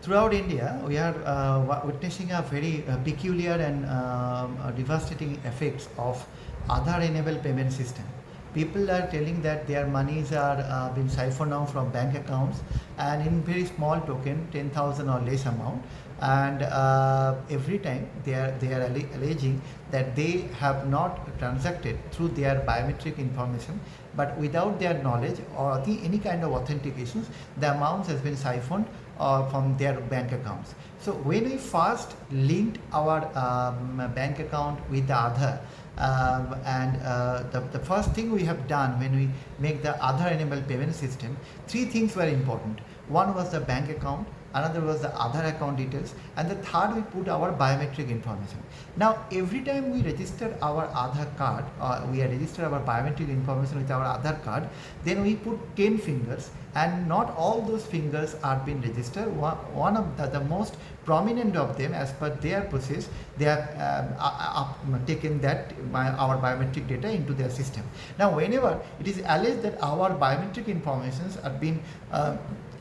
throughout India, we are witnessing a very peculiar and devastating effects of Aadhaar-enabled payment system. People are telling that their monies are being siphoned out from bank accounts, and in very small token, 10,000 or less amount. And every time they are alleging that they have not transacted through their biometric information, but without their knowledge or any kind of authentications, the amounts has been siphoned from their bank accounts. So when we first linked our bank account with the Aadhaar, the first thing we have done when we make the Aadhaar enabled payment system, three things were important. One was the bank account, another was the Aadhaar account details, and the third we put our biometric information. Now every time we register our Aadhaar card, we register our biometric information with our Aadhaar card, then we put 10 fingers, and not all those fingers are being registered. One of the most prominent of them, as per their process, they have taken our biometric data into their system. Now whenever it is alleged that our biometric informations are being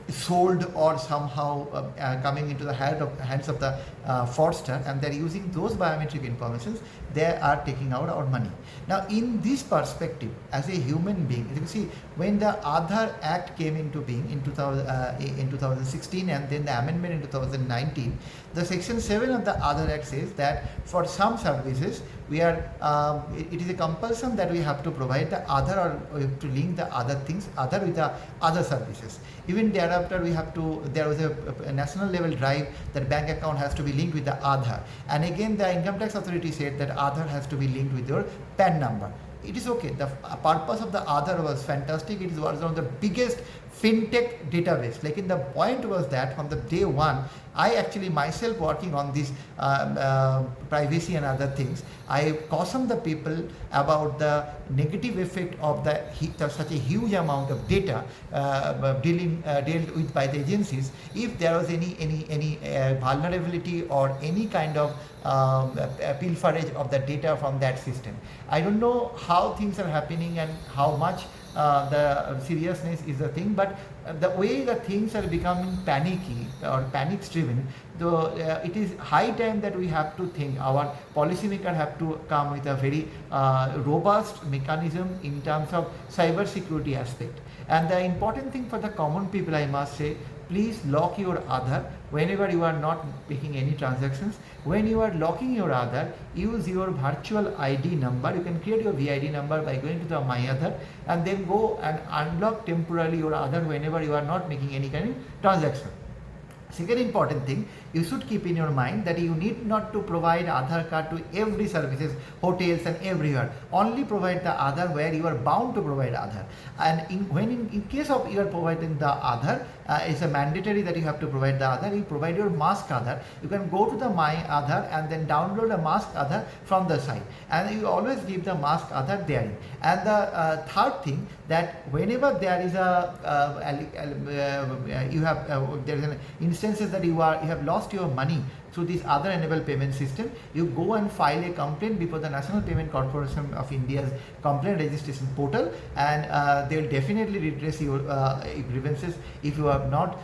sold or somehow coming into the hands of the fraudster, and they're using those biometric informations, they are taking out our money. Now in this perspective, as a human being, you see, when the Aadhaar Act came into being in 2016 and then the amendment in 2019, the section 7 of the Aadhaar Act says that for some services we are it is a compulsion that we have to provide the Aadhaar, or we have to link the other things, Aadhaar with the other services. Even thereafter we have to, there was a national level drive that bank account has to be linked with the Aadhaar, and again the income tax authority said that Aadhaar has to be linked with your PAN number. It is okay. The purpose of the Aadhaar was fantastic. It was one of the biggest fintech database. Like in the point was that from the day one, I actually myself working on this privacy and other things, I cautioned the people about the negative effect of such a huge amount of data dealt with by the agencies. If there was any vulnerability or any kind of pilferage of the data from that system. I don't know how things are happening and how much the seriousness is the thing, but the way the things are becoming panicky or panic driven, though it is high time that we have to think, our policymaker have to come with a very robust mechanism in terms of cyber security aspect. And the important thing for the common people, I must say, please lock your Aadhaar whenever you are not making any transactions. When you are locking your Aadhaar, use your virtual ID number. You can create your VID number by going to the My Aadhaar and then go and unlock temporarily your Aadhaar whenever you are not making any kind of transaction. Second important thing, you should keep in your mind that you need not to provide Aadhaar card to every services, hotels and everywhere. Only provide the Aadhaar where you are bound to provide Aadhaar. And in case of you are providing the Aadhaar, it's a mandatory that you have to provide the Aadhaar. You provide your mask Aadhaar. You can go to the My Aadhaar and then download a mask Aadhaar from the site. And you always give the mask Aadhaar therein. And the third thing, that whenever there is there is an instances that you have lost your money through this Aadhaar enabled payment system, you go and file a complaint before the National Payment Corporation of India's complaint registration portal, and they will definitely redress your grievances if you have not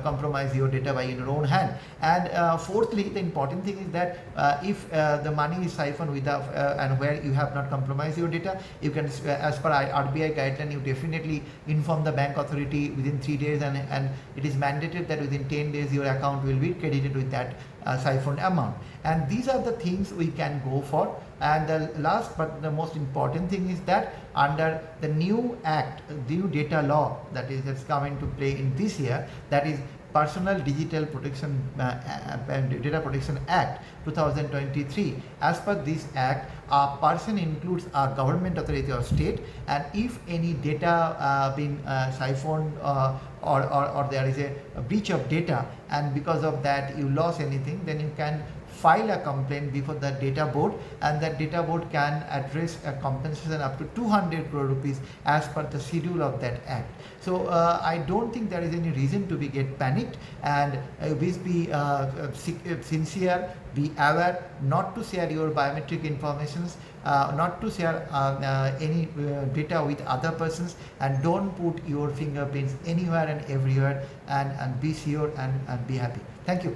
compromised your data by your own hand. And fourthly, the important thing is that if the money is siphoned without and where you have not compromised your data, you can, as per RBI guideline, you definitely inform the bank authority within 3 days, and it is mandated that within 10 days your account will be credited with that siphoned amount. And these are the things we can go for. And the last but the most important thing is that under the new act, the new data law that has come into play in this year, that is Personal Digital Protection Data Protection Act 2023. As per this act, a person includes a government authority or state, and if any data being siphoned or there is a breach of data, and because of that you lost anything, then you can file a complaint before the data board, and that data board can address a compensation up to 200 crore rupees as per the schedule of that act. So I don't think there is any reason to get panicked, and please be sincere, be aware not to share your biometric informations, not to share any data with other persons, and don't put your fingerprints anywhere and everywhere, and be sure and be happy. Thank you.